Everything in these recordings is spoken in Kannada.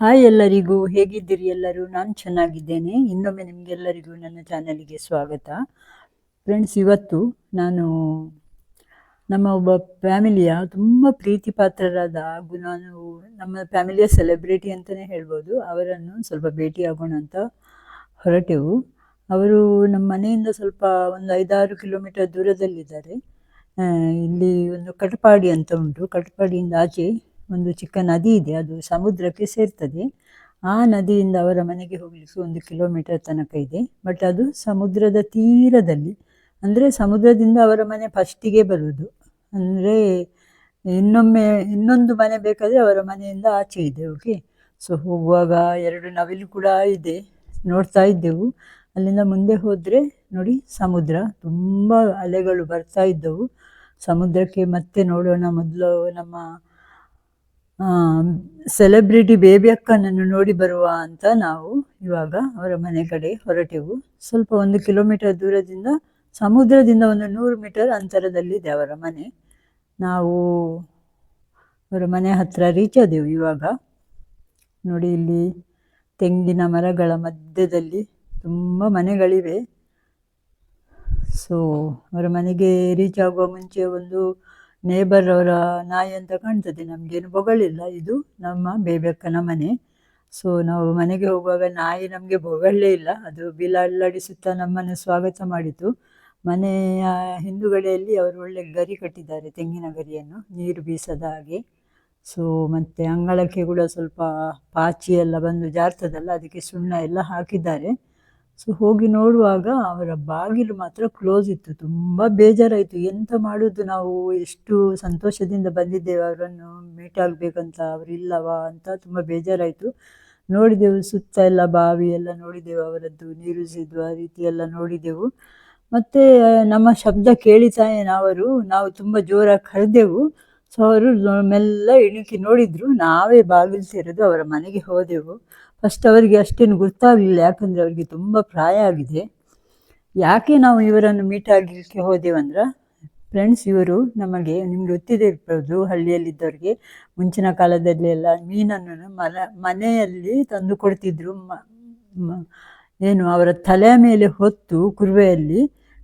ಹಾಯ್ ಎಲ್ಲರಿಗೂ, ಹೇಗಿದ್ದೀರಿ ಎಲ್ಲರೂ? ನಾನು ಚೆನ್ನಾಗಿದ್ದೇನೆ. ಇನ್ನೊಮ್ಮೆ ನಿಮಗೆಲ್ಲರಿಗೂ ನನ್ನ ಚಾನಲಿಗೆ ಸ್ವಾಗತ. ಫ್ರೆಂಡ್ಸ್, ಇವತ್ತು ನಾನು ನಮ್ಮ ಒಬ್ಬ ಫ್ಯಾಮಿಲಿಯ ತುಂಬ ಪ್ರೀತಿ ಪಾತ್ರರಾದ ಹಾಗೂ ನಮ್ಮ ಫ್ಯಾಮಿಲಿಯ ಸೆಲೆಬ್ರಿಟಿ ಅಂತಲೇ ಹೇಳ್ಬೋದು, ಅವರನ್ನು ಸ್ವಲ್ಪ ಭೇಟಿಯಾಗೋಣ ಅಂತ ಹೊರಟೆವು. ಅವರು ನಮ್ಮ ಮನೆಯಿಂದ ಸ್ವಲ್ಪ ಒಂದು 5-6 ಕಿಲೋಮೀಟರ್ ದೂರದಲ್ಲಿದ್ದಾರೆ. ಇಲ್ಲಿ ಒಂದು ಕಟಪಾಡಿ ಅಂತ ಉಂಟು. ಕಟಪಾಡಿಯಿಂದ ಆಚೆ ಒಂದು ಚಿಕ್ಕ ನದಿ ಇದೆ, ಅದು ಸಮುದ್ರಕ್ಕೆ ಸೇರ್ತದೆ. ಆ ನದಿಯಿಂದ ಅವರ ಮನೆಗೆ ಹೋಗಲಿಕ್ಕೆ 1 ಕಿಲೋಮೀಟರ್ ತನಕ ಇದೆ. ಬಟ್ ಅದು ಸಮುದ್ರದ ತೀರದಲ್ಲಿ, ಅಂದರೆ ಸಮುದ್ರದಿಂದ ಅವರ ಮನೆ ಫಸ್ಟಿಗೆ ಬರುವುದು. ಅಂದರೆ ಇನ್ನೊಂದು ಮನೆ ಬೇಕಾದರೆ ಅವರ ಮನೆಯಿಂದ ಆಚೆ ಇದೆ. ಓಕೆ, ಸೊ ಹೋಗುವಾಗ 2 ನವಿಲು ಕೂಡ ಇದೆ, ನೋಡ್ತಾ ಇದ್ದೆವು. ಅಲ್ಲಿಂದ ಮುಂದೆ ಹೋದರೆ ನೋಡಿ ಸಮುದ್ರ, ತುಂಬ ಅಲೆಗಳು ಬರ್ತಾ ಇದ್ದವು ಸಮುದ್ರಕ್ಕೆ. ಮತ್ತೆ ನೋಡೋಣ, ಮೊದಲು ನಮ್ಮ ಸೆಲೆಬ್ರಿಟಿ ಬೇಬಿ ಅಕ್ಕನನ್ನು ನೋಡಿ ಬರುವ ಅಂತ ನಾವು ಇವಾಗ ಅವರ ಮನೆ ಕಡೆ ಹೊರಟೆವು. ಸ್ವಲ್ಪ 1 ಕಿಲೋಮೀಟರ್ ದೂರದಿಂದ, ಸಮುದ್ರದಿಂದ ಒಂದು 100 ಮೀಟರ್ ಅಂತರದಲ್ಲಿದೆ ಅವರ ಮನೆ. ನಾವು ಅವರ ಮನೆ ಹತ್ತಿರ ರೀಚ್ ಆದೆವು ಇವಾಗ. ನೋಡಿ, ಇಲ್ಲಿ ತೆಂಗಿನ ಮರಗಳ ಮಧ್ಯದಲ್ಲಿ ತುಂಬ ಮನೆಗಳಿವೆ. ಸೊ ಅವರ ಮನೆಗೆ ರೀಚ್ ಆಗುವ ಮುಂಚೆ ಒಂದು ನೇಬರ್ ಅವರ ನಾಯಿ ಅಂತ ಕಾಣ್ತದೆ, ನಮಗೇನು ಬೊಗಳಿಲ್ಲ. ಇದು ನಮ್ಮ ಬೇಬಿ ಅಕ್ಕನ ಮನೆ. ಸೊ ನಾವು ಮನೆಗೆ ಹೋಗುವಾಗ ನಾಯಿ ನಮಗೆ ಬೊಗಳಲೇ ಇಲ್ಲ, ಅದು ಬಿಲಾಡಿಸುತ್ತಾ ನಮ್ಮನ್ನು ಸ್ವಾಗತ ಮಾಡಿತು. ಮನೆಯ ಹಿಂದುಗಡೆಯಲ್ಲಿ ಅವರು ಒಳ್ಳೆ ಗರಿ ಕಟ್ಟಿದ್ದಾರೆ, ತೆಂಗಿನ ಗರಿಯನ್ನು, ನೀರು ಬೀಸದ ಹಾಗೆ. ಸೊ ಮತ್ತು ಅಂಗಳಕ್ಕೆ ಕೂಡ ಸ್ವಲ್ಪ ಪಾಚಿ ಎಲ್ಲ ಬಂದು ಜಾರ್ತದಲ್ಲ, ಅದಕ್ಕೆ ಸುಣ್ಣ ಎಲ್ಲ ಹಾಕಿದ್ದಾರೆ. ಸೊ ಹೋಗಿ ನೋಡುವಾಗ ಅವರ ಬಾಗಿಲು ಮಾತ್ರ ಕ್ಲೋಸ್ ಇತ್ತು. ತುಂಬ ಬೇಜಾರಾಯಿತು, ಎಂತ ಮಾಡೋದು, ನಾವು ಎಷ್ಟು ಸಂತೋಷದಿಂದ ಬಂದಿದ್ದೇವೆ ಅವರನ್ನು ಮೀಟ್ ಆಗಬೇಕಂತ, ಅವರಿಲ್ಲವಾ ಅಂತ ತುಂಬ ಬೇಜಾರಾಯಿತು. ನೋಡಿದೆವು ಸುತ್ತ ಎಲ್ಲ ಬಾವಿ ಎಲ್ಲ ನೋಡಿದೆವು, ಅವರದ್ದು ನೀರು ಸಿದುವ ರೀತಿ ಎಲ್ಲ ನೋಡಿದೆವು. ಮತ್ತು ನಮ್ಮ ಶಬ್ದ ಕೇಳಿತಾಯೇ ನಾವು ತುಂಬ ಜೋರಾಗಿ ಕರೆದೆವು. ಸೊ ಅವರು ಮೆಲ್ಲ ಇಣುಕಿ ನೋಡಿದರು, ನಾವೇ ಬಾಗಿಲು ತೆರೆದು ಅವರ ಮನೆಗೆ ಹೋದೆವು. ಫಸ್ಟ್ ಅವರಿಗೆ ಅಷ್ಟೇನು ಗೊತ್ತಾಗಲಿಲ್ಲ, ಯಾಕಂದರೆ ಅವರಿಗೆ ತುಂಬ ಪ್ರಾಯ ಆಗಿದೆ. ಯಾಕೆ ನಾವು ಇವರನ್ನು ಮೀಟ್ ಆಗಲಿಕ್ಕೆ ಹೋದೆವಂದ್ರೆ, ಫ್ರೆಂಡ್ಸ್, ಇವರು ನಿಮ್ಗೆ ಗೊತ್ತಿದೆ ಇರ್ಬೋದು, ಹಳ್ಳಿಯಲ್ಲಿದ್ದವ್ರಿಗೆ ಮುಂಚಿನ ಕಾಲದಲ್ಲಿ ಎಲ್ಲ ಮೀನನ್ನು ಮನೆಯಲ್ಲಿ ತಂದು ಕೊಡ್ತಿದ್ರು. ಏನು ಅವರ ತಲೆಯ ಮೇಲೆ ಹೊತ್ತು ಕುರುವೆಯಲ್ಲಿ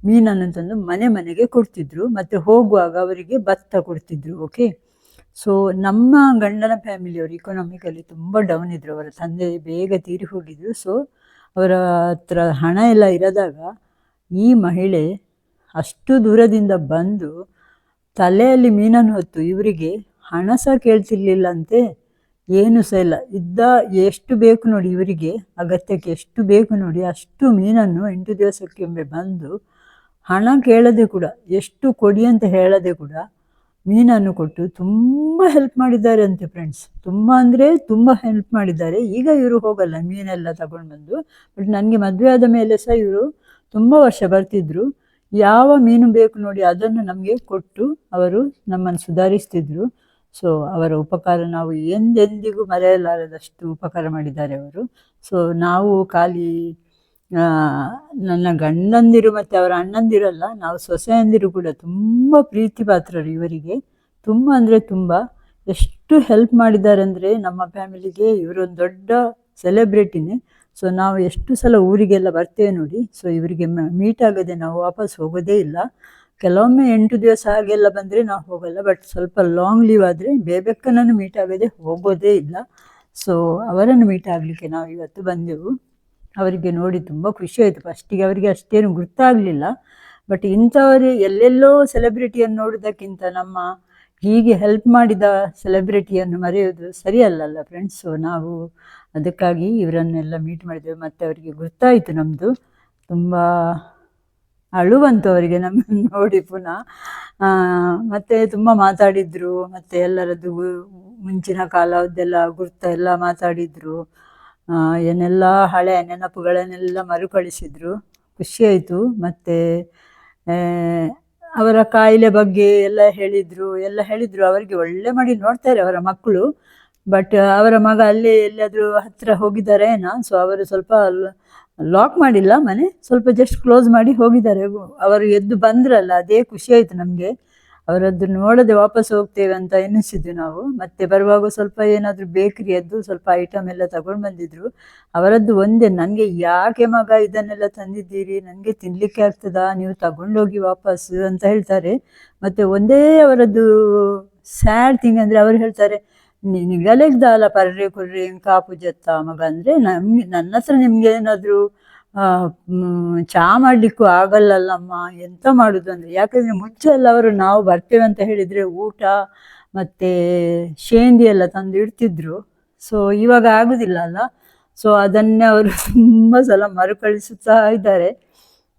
ಮೀನನ್ನು ತಂದು ಮನೆಗೆ ಕೊಡ್ತಿದ್ರು. ಮತ್ತು ಹೋಗುವಾಗ ಅವರಿಗೆ ಭತ್ತ ಕೊಡ್ತಿದ್ರು. ಓಕೆ, ಸೊ ನಮ್ಮ ಗಂಡನ ಫ್ಯಾಮಿಲಿಯವರು ಇಕೊನಾಮಿಕಲಿ ತುಂಬ ಡೌನ್ ಇದ್ದರು. ಅವರ ತಂದೆ ಬೇಗ ತೀರಿ ಹೋಗಿದ್ರು. ಸೊ ಅವರ ಹತ್ರ ಹಣ ಎಲ್ಲ ಇರದಾಗ ಈ ಮಹಿಳೆ ಅಷ್ಟು ದೂರದಿಂದ ಬಂದು ತಲೆಯಲ್ಲಿ ಮೀನನ್ನು ಹೊತ್ತು ಇವರಿಗೆ ಹಣ ಸಹ ಕೇಳ್ತಿರ್ಲಿಲ್ಲಂತೆ, ಏನು ಸಹ ಇಲ್ಲ. ಎಷ್ಟು ಬೇಕು ನೋಡಿ ಇವರಿಗೆ, ಅಗತ್ಯಕ್ಕೆ ಎಷ್ಟು ಬೇಕು ನೋಡಿ, ಅಷ್ಟು ಮೀನನ್ನು 8 ದಿವಸಕ್ಕೆ ಒಮ್ಮೆ ಬಂದು ಹಣ ಕೇಳದೆ ಕೂಡ, ಎಷ್ಟು ಕೊಡಿ ಅಂತ ಹೇಳದೆ ಕೂಡ ಮೀನನ್ನು ಕೊಟ್ಟು ತುಂಬ ಹೆಲ್ಪ್ ಮಾಡಿದ್ದಾರೆ ಅಂತೆ ಫ್ರೆಂಡ್ಸ್. ತುಂಬ ಅಂದರೆ ತುಂಬ ಹೆಲ್ಪ್ ಮಾಡಿದ್ದಾರೆ. ಈಗ ಇವರು ಹೋಗಲ್ಲ ಮೀನೆಲ್ಲ ತಗೊಂಡು ಬಂದು, ಬಟ್ ನನಗೆ ಮದುವೆ ಆದ ಮೇಲೆ ಸಹ ಇವರು ತುಂಬ ವರ್ಷ ಬರ್ತಿದ್ರು. ಯಾವ ಮೀನು ಬೇಕು ನೋಡಿ ಅದನ್ನು ನಮಗೆ ಕೊಟ್ಟು ಅವರು ನಮ್ಮನ್ನು ಸುಧಾರಿಸ್ತಿದ್ರು. ಸೊ ಅವರ ಉಪಕಾರ ನಾವು ಎಂದೆಂದಿಗೂ ಮರೆಯಲಾರದಷ್ಟು ಉಪಕಾರ ಮಾಡಿದ್ದಾರೆ ಅವರು. ಸೊ ನಾವು ಖಾಲಿ ನನ್ನ ಗಂಡಂದಿರು ಮತ್ತು ಅವರ ಅಣ್ಣಂದಿರಲ್ಲ, ನಾವು ಸೊಸೆಯಂದಿರು ಕೂಡ ತುಂಬ ಪ್ರೀತಿ ಪಾತ್ರರು ಇವರಿಗೆ. ತುಂಬ ಅಂದರೆ ತುಂಬ ಎಷ್ಟು ಹೆಲ್ಪ್ ಮಾಡಿದ್ದಾರೆ ಅಂದರೆ ನಮ್ಮ ಫ್ಯಾಮಿಲಿಗೆ. ಇವರೊಂದು ದೊಡ್ಡ ಸೆಲೆಬ್ರಿಟಿನೇ. ಸೊ ನಾವು ಎಷ್ಟು ಸಲ ಊರಿಗೆಲ್ಲ ಬರ್ತೇವೆ ನೋಡಿ. ಸೊ ಇವರಿಗೆ ಮೀಟ್ ಆಗದೆ ನಾವು ವಾಪಸ್ ಹೋಗೋದೇ ಇಲ್ಲ. ಕೆಲವೊಮ್ಮೆ 8 ದಿವಸ ಹಾಗೆಲ್ಲ ಬಂದರೆ ನಾವು ಹೋಗಲ್ಲ, ಬಟ್ ಸ್ವಲ್ಪ ಲಾಂಗ್ ಲೀವ್ ಆದರೆ ಬೇಬೆಕ್ಕನನ್ನು ಮೀಟ್ ಆಗದೆ ಹೋಗೋದೇ ಇಲ್ಲ. ಸೊ ಅವರನ್ನು ಮೀಟ್ ಆಗಲಿಕ್ಕೆ ನಾವು ಇವತ್ತು ಬಂದೆವು. ಅವರಿಗೆ ನೋಡಿ ತುಂಬ ಖುಷಿ ಆಯಿತು. ಫಸ್ಟಿಗೆ ಅವರಿಗೆ ಅಷ್ಟೇನು ಗೊತ್ತಾಗಲಿಲ್ಲ, ಬಟ್ ಇಂಥವರು ಎಲ್ಲೆಲ್ಲೋ ಸೆಲೆಬ್ರಿಟಿಯನ್ನು ನೋಡೋದಕ್ಕಿಂತ ನಮ್ಮ ಹೀಗೆ ಹೆಲ್ಪ್ ಮಾಡಿದ ಸೆಲೆಬ್ರಿಟಿಯನ್ನು ಮರೆಯೋದು ಸರಿಯಲ್ಲ ಫ್ರೆಂಡ್ಸ್. ಸೊ ನಾವು ಅದಕ್ಕಾಗಿ ಇವರನ್ನೆಲ್ಲ ಮೀಟ್ ಮಾಡಿದೆವು. ಮತ್ತು ಅವರಿಗೆ ಗೊತ್ತಾಯಿತು ನಮ್ಮದು, ತುಂಬ ಅಳುವಂತು ಅವರಿಗೆ ನಮ್ಮನ್ನು ನೋಡಿ ಪುನಃ. ಮತ್ತು ತುಂಬ ಮಾತಾಡಿದರು, ಮತ್ತು ಎಲ್ಲರದ್ದು ಮುಂಚಿನ ಕಾಲದ್ದೆಲ್ಲ ಗುರ್ತ ಎಲ್ಲ ಮಾತಾಡಿದರು. ಏನೆಲ್ಲ ಹಳೆಯ ನೆನಪುಗಳನ್ನೆಲ್ಲ ಮರುಕಳಿಸಿದರು. ಖುಷಿಯಾಯಿತು. ಮತ್ತು ಅವರ ಕಾಯಿಲೆ ಬಗ್ಗೆ ಎಲ್ಲ ಹೇಳಿದರು. ಅವರಿಗೆ ಒಳ್ಳೆ ಮಾಡಿ ನೋಡ್ತಾರೆ ಅವರ ಮಕ್ಕಳು. ಬಟ್ ಅವರ ಮಗ ಅಲ್ಲೇ ಎಲ್ಲಾದರೂ ಹತ್ತಿರ ಹೋಗಿದ್ದಾರೆ ಏನೋ. ಸೊ ಅವರು ಸ್ವಲ್ಪ ಲಾಕ್ ಮಾಡಿಲ್ಲ ಮನೆ, ಸ್ವಲ್ಪ ಜಸ್ಟ್ ಕ್ಲೋಸ್ ಮಾಡಿ ಹೋಗಿದ್ದಾರೆ. ಅವರು ಎದ್ದು ಬಂದ್ರಲ್ಲ, ಅದೇ ಖುಷಿಯಾಯಿತು ನಮಗೆ. ಅವರದ್ದು ನೋಡದೆ ವಾಪಸ್ ಹೋಗ್ತೇವೆ ಅಂತ ಎನಿಸಿದ್ದು ನಾವು. ಮತ್ತೆ ಬರುವಾಗ ಸ್ವಲ್ಪ ಏನಾದರೂ ಬೇಕ್ರಿಯದ್ದು ಸ್ವಲ್ಪ ಐಟಮ್ ಎಲ್ಲ ತಗೊಂಡು ಬಂದಿದ್ರು. ಅವರದ್ದು ಒಂದೇ, ನನಗೆ ಯಾಕೆ ಮಗ ಇದನ್ನೆಲ್ಲ ತಂದಿದ್ದೀರಿ, ನನಗೆ ತಿನ್ನಲಿಕ್ಕೆ ಆಗ್ತದಾ, ನೀವು ತಗೊಂಡೋಗಿ ವಾಪಸ್ ಅಂತ ಹೇಳ್ತಾರೆ. ಮತ್ತು ಒಂದೇ ಅವರದ್ದು ಸ್ಯಾಡ್ ಥಿಂಗ್ ಅಂದರೆ ಅವರು ಹೇಳ್ತಾರೆ, ನಿಗಲೆಗ್ದಾಲ ಪರ್ರೆ ಕುರ್ರೆ ಕಾಪು ಜತ್ತ ಮಗ, ಅಂದರೆ ನನ್ನ ಹತ್ರ ನಿಮ್ಗೆ ಏನಾದರೂ ಚಹಾ ಮಾಡಲಿಕ್ಕೂ ಆಗಲ್ಲಲ್ಲಮ್ಮ, ಎಂತ ಮಾಡೋದು ಅಂದರೆ. ಯಾಕಂದರೆ ಮುಂಚೆ ಎಲ್ಲ ಅವರು ನಾವು ಬರ್ತೇವೆ ಅಂತ ಹೇಳಿದರೆ ಊಟ ಮತ್ತು ಶೇಂದಿ ಎಲ್ಲ ತಂದು ಇಡ್ತಿದ್ರು. ಸೊ ಇವಾಗ ಆಗೋದಿಲ್ಲ ಅಲ್ಲ. ಸೊ ಅದನ್ನೇ ಅವರು ತುಂಬ ಸಲ ಮರುಕಳಿಸುತ್ತಾ ಇದ್ದಾರೆ.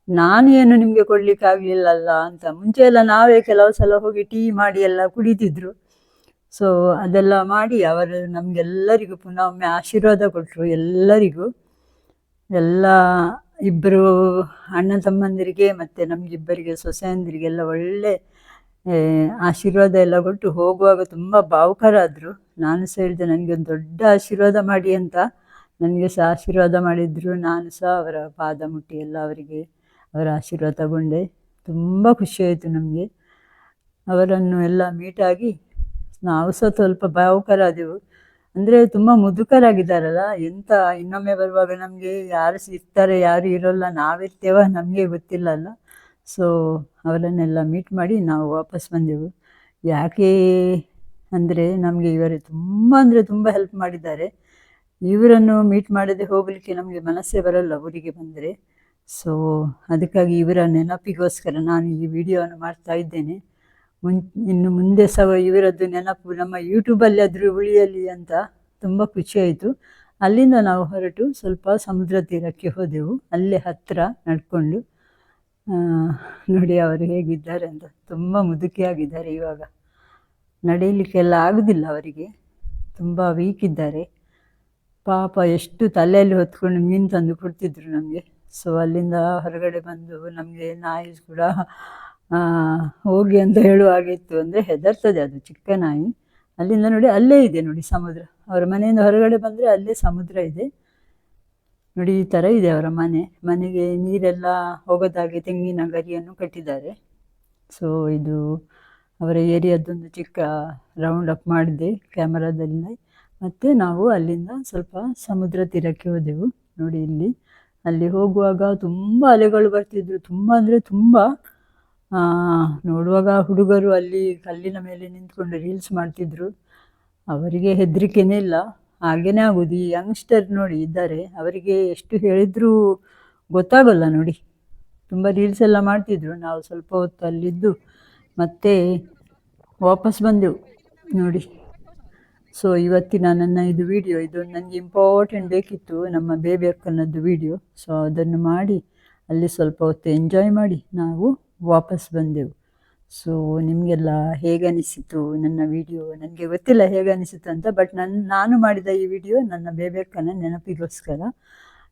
ನಾನು ಏನು ನಿಮಗೆ ಕೊಡಲಿಕ್ಕೆ ಆಗಲಿಲ್ಲಲ್ಲ ಅಂತ. ಮುಂಚೆ ಎಲ್ಲ ನಾವೇ ಕೆಲವು ಸಲ ಹೋಗಿ ಟೀ ಮಾಡಿ ಎಲ್ಲ ಕುಡಿತಿದ್ರು. ಸೊ ಅದೆಲ್ಲ ಮಾಡಿ ಅವರು ನಮಗೆಲ್ಲರಿಗೂ ಪುನಃ ಒಮ್ಮೆ ಆಶೀರ್ವಾದ ಕೊಟ್ಟರು. ಎಲ್ಲರಿಗೂ, ಎಲ್ಲ ಇಬ್ಬರು ಅಣ್ಣ ತಮ್ಮಂದಿರಿಗೆ ಮತ್ತು ನಮಗಿಬ್ಬರಿಗೆ ಸೊಸೆಯಂದಿರಿಗೆಲ್ಲ ಒಳ್ಳೆ ಆಶೀರ್ವಾದ ಎಲ್ಲ ಕೊಟ್ಟು ಹೋಗುವಾಗ ತುಂಬ ಭಾವುಕರಾದರು. ನಾನು ಸಹ ಹೇಳಿದೆ ನನಗೆ ಒಂದು ದೊಡ್ಡ ಆಶೀರ್ವಾದ ಮಾಡಿ ಅಂತ. ನನಗೆ ಸಹ ಆಶೀರ್ವಾದ ಮಾಡಿದರು. ನಾನು ಸಹ ಅವರ ಪಾದ ಮುಟ್ಟಿ ಎಲ್ಲ ಅವರಿಗೆ ಅವರ ಆಶೀರ್ವಾದ ತಗೊಂಡೆ. ತುಂಬ ಖುಷಿಯಾಯಿತು ನಮಗೆ ಅವರನ್ನು ಎಲ್ಲ ಮೀಟಾಗಿ. ನಾವು ಸಹ ಸ್ವಲ್ಪ ಭಾವುಕರಾದೆವು. ಅಂದರೆ ತುಂಬ ಮುದುಕರಾಗಿದ್ದಾರಲ್ಲ, ಎಂತ ಇನ್ನೊಮ್ಮೆ ಬರುವಾಗ ನಮಗೆ ಯಾರು ಇರ್ತಾರೆ ಯಾರು ಇರೋಲ್ಲ, ನಾವಿರ್ತೇವ ನಮಗೆ ಗೊತ್ತಿಲ್ಲ ಅಲ್ಲ. ಸೊ ಅವರನ್ನೆಲ್ಲ ಮೀಟ್ ಮಾಡಿ ನಾವು ವಾಪಸ್ ಬಂದೆವು. ಯಾಕೆ ಅಂದರೆ ನಮಗೆ ಇವರು ತುಂಬ ಅಂದರೆ ತುಂಬ ಹೆಲ್ಪ್ ಮಾಡಿದ್ದಾರೆ. ಇವರನ್ನು ಮೀಟ್ ಮಾಡದೆ ಹೋಗಲಿಕ್ಕೆ ನಮಗೆ ಮನಸ್ಸೇ ಬರಲ್ಲ ಊರಿಗೆ ಬಂದರೆ. ಸೊ ಅದಕ್ಕಾಗಿ ಇವರ ನೆನಪಿಗೋಸ್ಕರ ನಾನು ಈ ವಿಡಿಯೋವನ್ನು ಮಾಡ್ತಾ ಇದ್ದೇನೆ. ಇನ್ನು ಮುಂದೆ ಸಹ ಇವರದ್ದು ನೆನಪು ನಮ್ಮ ಯೂಟ್ಯೂಬಲ್ಲಿ ಆದರೂ ಉಳಿಯಲಿ ಅಂತ ತುಂಬ ಖುಷಿಯಾಯಿತು. ಅಲ್ಲಿಂದ ನಾವು ಹೊರಟು ಸ್ವಲ್ಪ ಸಮುದ್ರ ತೀರಕ್ಕೆ ಹೋದೆವು. ಅಲ್ಲೇ ಹತ್ತಿರ ನಡ್ಕೊಂಡು. ನೋಡಿ ಅವರು ಹೇಗಿದ್ದಾರೆ ಅಂತ, ತುಂಬ ಮುದುಕಿಯಾಗಿದ್ದಾರೆ ಇವಾಗ. ನಡೆಯಲಿಕ್ಕೆಲ್ಲ ಆಗೋದಿಲ್ಲ ಅವರಿಗೆ, ತುಂಬ ವೀಕ್ ಇದ್ದಾರೆ ಪಾಪ. ಎಷ್ಟು ತಲೆಯಲ್ಲಿ ಹೊತ್ಕೊಂಡು ಮೀನು ತಂದು ಕೊಡ್ತಿದ್ರು ನಮಗೆ. ಸೊ ಅಲ್ಲಿಂದ ಹೊರಗಡೆ ಬಂದು ನಮಗೆ ನಾಯಿ ಕೂಡ ಹೋಗಿ ಅಂತ ಹೇಳುವಾಗಿತ್ತು. ಅಂದರೆ ಹೆದರ್ತದೆ, ಅದು ಚಿಕ್ಕ ನಾಯಿ. ಅಲ್ಲಿಂದ ನೋಡಿ ಅಲ್ಲೇ ಇದೆ ನೋಡಿ ಸಮುದ್ರ. ಅವರ ಮನೆಯಿಂದ ಹೊರಗಡೆ ಬಂದರೆ ಅಲ್ಲೇ ಸಮುದ್ರ ಇದೆ ನೋಡಿ. ಈ ಥರ ಇದೆ ಅವರ ಮನೆಗೆ ನೀರೆಲ್ಲ ಹೋಗೋದಾಗೆ ತೆಂಗಿನ ಗರಿಯನ್ನು ಕಟ್ಟಿದ್ದಾರೆ. ಸೊ ಇದು ಅವರ ಏರಿಯಾದೊಂದು ಚಿಕ್ಕ ರೌಂಡ್ ಅಪ್ ಮಾಡಿದೆ ಕ್ಯಾಮರಾದಲ್ಲಿ. ಮತ್ತು ನಾವು ಅಲ್ಲಿಂದ ಸ್ವಲ್ಪ ಸಮುದ್ರ ತೀರಕ್ಕೆ ಹೋದೆವು ನೋಡಿ. ಅಲ್ಲಿ ಹೋಗುವಾಗ ತುಂಬ ಅಲೆಗಳು ಬರ್ತಿದ್ರು, ತುಂಬ ಅಂದರೆ ತುಂಬ. ನೋಡುವಾಗ ಹುಡುಗರು ಅಲ್ಲಿ ಕಲ್ಲಿನ ಮೇಲೆ ನಿಂತ್ಕೊಂಡು ರೀಲ್ಸ್ ಮಾಡ್ತಿದ್ರು. ಅವರಿಗೆ ಹೆದರಿಕೆನೇ ಇಲ್ಲ, ಹಾಗೇ ಆಗೋದು. ಈ ಯಂಗ್ಸ್ಟರ್ ನೋಡಿ ಇದ್ದಾರೆ, ಅವರಿಗೆ ಎಷ್ಟು ಹೇಳಿದರೂ ಗೊತ್ತಾಗಲ್ಲ ನೋಡಿ. ತುಂಬ ರೀಲ್ಸ್ ಎಲ್ಲ ಮಾಡ್ತಿದ್ರು. ನಾವು ಸ್ವಲ್ಪ ಹೊತ್ತು ಅಲ್ಲಿದ್ದು ಮತ್ತೆ ವಾಪಸ್ ಬಂದೆವು ನೋಡಿ. ಸೊ ಇವತ್ತಿನ ನನ್ನ ಇದು ವಿಡಿಯೋ, ಇದು ನನಗೆ ಇಂಪಾರ್ಟೆಂಟ್ ಬೇಕಿತ್ತು, ನಮ್ಮ ಬೇಬಿ ಅಕ್ಕನದ್ದು ವಿಡಿಯೋ. ಸೊ ಅದನ್ನು ಮಾಡಿ ಅಲ್ಲಿ ಸ್ವಲ್ಪ ಹೊತ್ತು ಎಂಜಾಯ್ ಮಾಡಿ ನಾವು ವಾಪಸ್ ಬಂದೆವು. ಸೊ ನಿಮಗೆಲ್ಲ ಹೇಗೆ ಅನಿಸಿತು ನನ್ನ ವಿಡಿಯೋ ನನಗೆ ಗೊತ್ತಿಲ್ಲ ಹೇಗೆ ಅನಿಸಿತು ಅಂತ. ಬಟ್ ನಾನು ಮಾಡಿದ ಈ ವಿಡಿಯೋ ನನ್ನ ಬೇಬಿ ಅಕ್ಕನ ನೆನಪಿಗೋಸ್ಕರ.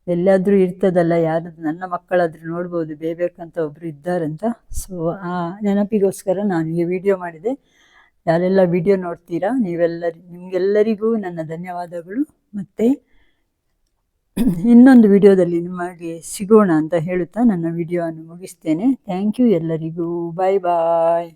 ಎಲ್ಲಾದರೂ ಇರ್ತದಲ್ಲ, ಯಾರು ನನ್ನ ಮಕ್ಕಳಾದರೂ ನೋಡ್ಬೋದು ಬೇಬಿ ಅಕ್ಕ ಅಂತ ಒಬ್ಬರು ಇದ್ದಾರಂತ. ಸೊ ಆ ನೆನಪಿಗೋಸ್ಕರ ನಾನು ಈ ವಿಡಿಯೋ ಮಾಡಿದೆ. ಯಾರೆಲ್ಲ ವಿಡಿಯೋ ನೋಡ್ತೀರಾ ನಿಮಗೆಲ್ಲರಿಗೂ ನನ್ನ ಧನ್ಯವಾದಗಳು. ಮತ್ತು ಇನ್ನೊಂದು ವಿಡಿಯೋದಲ್ಲಿ ನಿಮಗೆ ಸಿಗೋಣ ಅಂತ ಹೇಳುತ್ತಾ ನನ್ನ ವಿಡಿಯೋವನ್ನು ಮುಗಿಸ್ತೇನೆ. ಥ್ಯಾಂಕ್ ಯು ಎಲ್ಲರಿಗೂ. ಬಾಯ್ ಬಾಯ್.